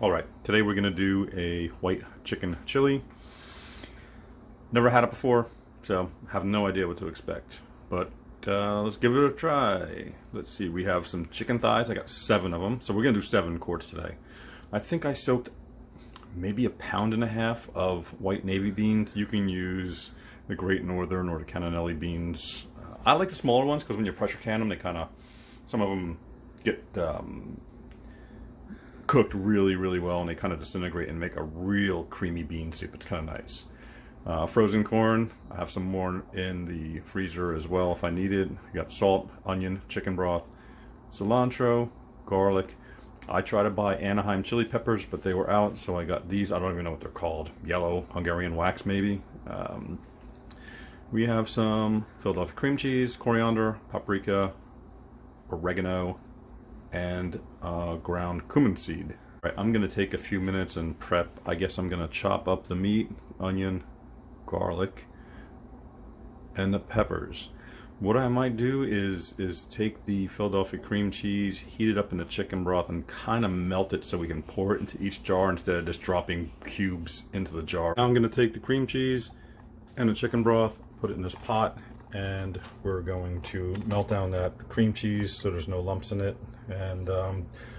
Alright, today we're going to do a white chicken chili. Never had it before, so have no idea what to expect. But let's give it a try. Let's see, we have some chicken thighs. I got 7 of them, so we're going to do 7 quarts today. I think I soaked maybe 1.5 pounds of white navy beans. You can use the Great Northern or the cannellini beans. I like the smaller ones because when you pressure can them, they kind of, some of them get cooked really well, and they kind of disintegrate and make a real creamy bean soup. It's kind of nice. Frozen corn, I have some more in the freezer as well if I need it. You got salt, onion, chicken broth, cilantro, garlic. I tried to buy Anaheim chili peppers, but they were out, so I got these. I don't even know what they're called. Yellow Hungarian wax, maybe. We have some Philadelphia cream cheese, coriander, paprika, oregano, and ground cumin seed. Right, I'm gonna take a few minutes and prep. I guess I'm gonna chop up the meat, onion, garlic, and the peppers. What I might do is take the Philadelphia cream cheese, heat it up in the chicken broth, and kind of melt it so we can pour it into each jar instead of just dropping cubes into the jar. Now I'm gonna take the cream cheese and the chicken broth, put it in this pot, and we're going to melt down that cream cheese so there's no lumps in it, and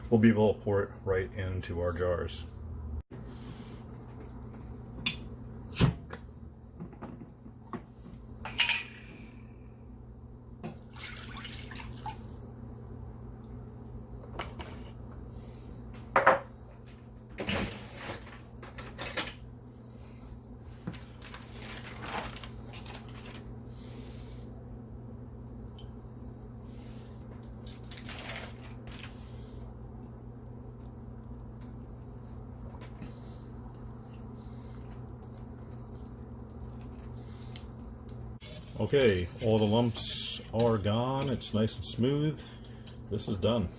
we'll be able to pour it right into our jars. Okay, all the lumps are gone. It's nice and smooth. This is done.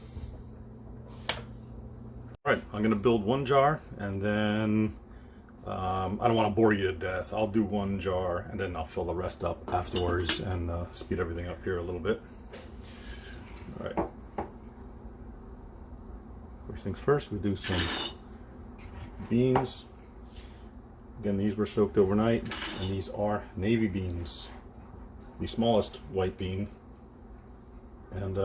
All right, I'm gonna build 1 jar, and then I don't want to bore you to death. I'll do 1 jar, and then I'll fill the rest up afterwards and speed everything up here a little bit. All right. First things first, we do some beans. Again, these were soaked overnight, and these are navy beans. The smallest white bean, and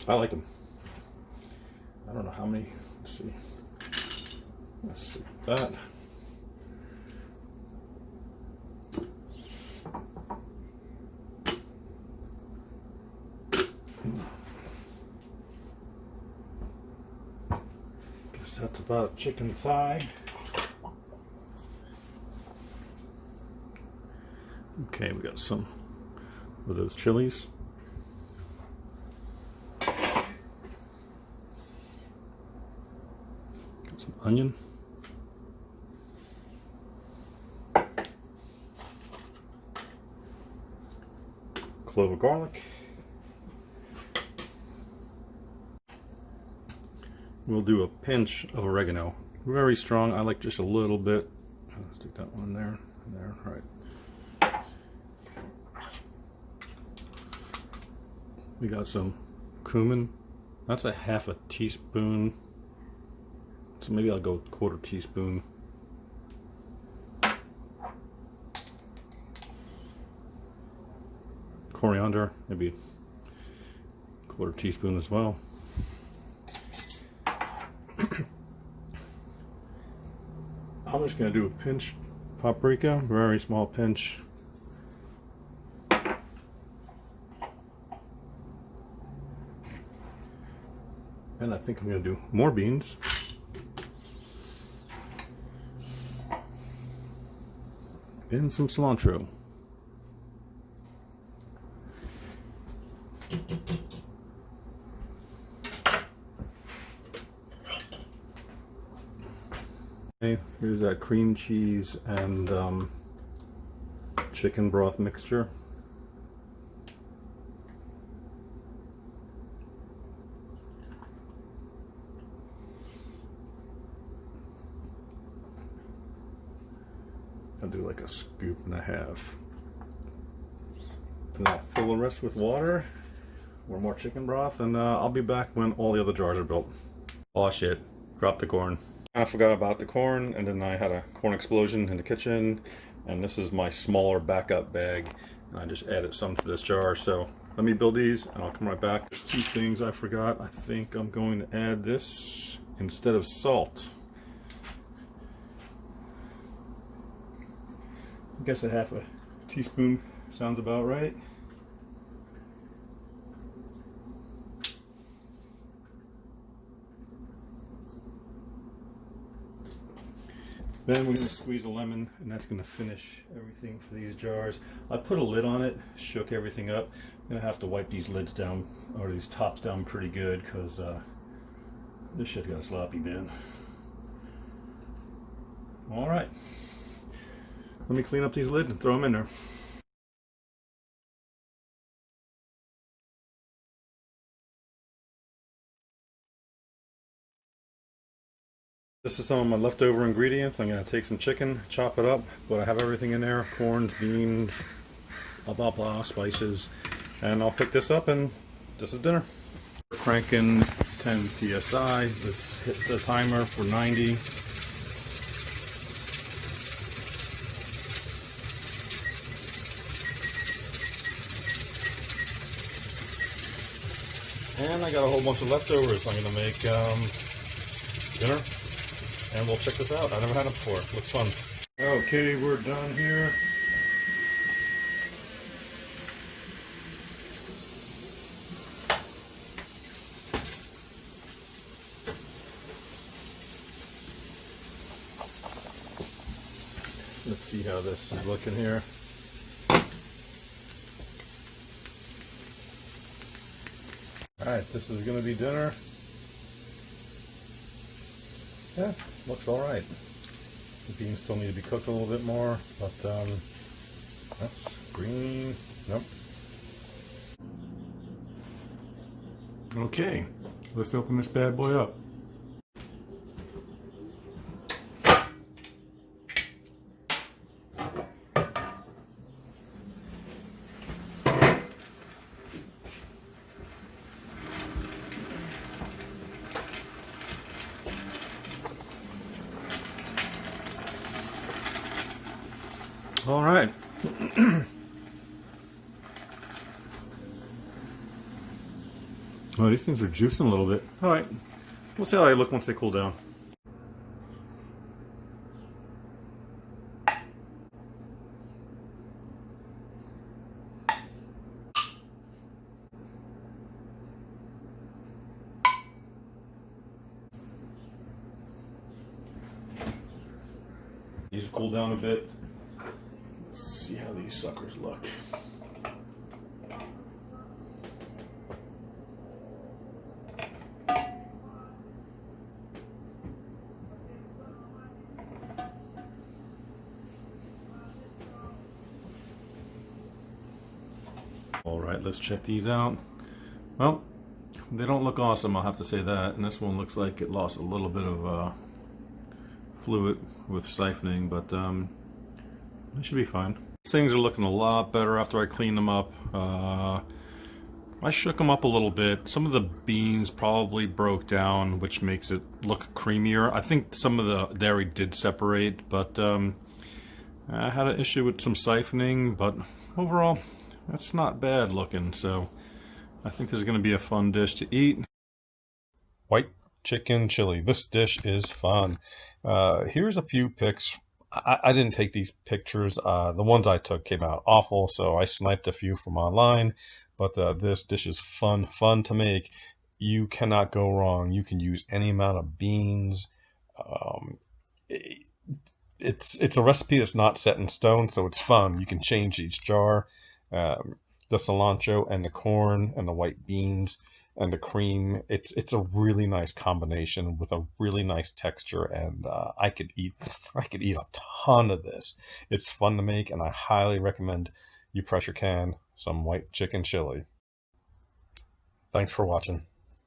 I like them. I don't know how many. Let's see. Let's stick that. Guess that's about a chicken thigh. Okay, we got some of those chilies. Got some onion. Clove of garlic. We'll do a pinch of oregano. Very strong. I like just a little bit. Let's stick that one in there. There, all right. We got some cumin. That's a 1/2 teaspoon. So maybe I'll go 1/4 teaspoon. Coriander, maybe 1/4 teaspoon as well. I'm just gonna do a pinch paprika, very small pinch. And I think I'm going to do more beans. And some cilantro. Okay, here's that cream cheese and chicken broth mixture. I'll do like a 1.5 scoops. And I'll fill the rest with water or more chicken broth, and I'll be back when all the other jars are built. Oh shit, Drop the corn. I forgot about the corn, and then I had a corn explosion in the kitchen, and this is my smaller backup bag, and I just added some to this jar. So let me build these and I'll come right back. There's two things I forgot. I think I'm going to add this instead of salt. I guess a half a teaspoon sounds about right. Then we're going to squeeze a lemon, and that's going to finish everything for these jars. I put a lid on it, shook everything up. I'm going to have to wipe these lids down, or these tops down pretty good, because this shit got sloppy, man. All right. Let me clean up these lids and throw them in there. This is some of my leftover ingredients. I'm going to take some chicken, chop it up, but I have everything in there. Corns, beans, blah, blah, blah, spices. And I'll pick this up, and this is dinner. Cranking 10 psi. Let's hit the timer for 90. And I got a whole bunch of leftovers. I'm going to make dinner. And we'll check this out. I never had it before. Looks fun. Okay, we're done here. Let's see how this is looking here. Alright, this is going to be dinner. Yeah, looks alright. The beans still need to be cooked a little bit more, but that's green. Nope. Okay, let's open this bad boy up. All right. Oh, these things are juicing a little bit. All right. We'll see how they look once they cool down. These cool down a bit. Let's see how these suckers look. All right, let's check these out. Well, they don't look awesome, I'll have to say that. And this one looks like it lost a little bit of fluid with siphoning, but they should be fine. These things are looking a lot better after I cleaned them up. I shook them up a little bit. Some of the beans probably broke down, which makes it look creamier. I think some of the dairy did separate, but I had an issue with some siphoning, but overall, that's not bad looking. So I think this is going to be a fun dish to eat. White chicken chili. This dish is fun. Here's a few pics. I didn't take these pictures. The ones I took came out awful, so I sniped a few from online. But this dish is fun to make. You cannot go wrong. You can use any amount of beans. It's a recipe that's not set in stone, so it's fun. You can change each jar. The cilantro and the corn and the white beans and the cream. It's a really nice combination with a really nice texture, and I could eat a ton of this. It's fun to make, and I highly recommend you pressure can some white chicken chili. Thanks for watching.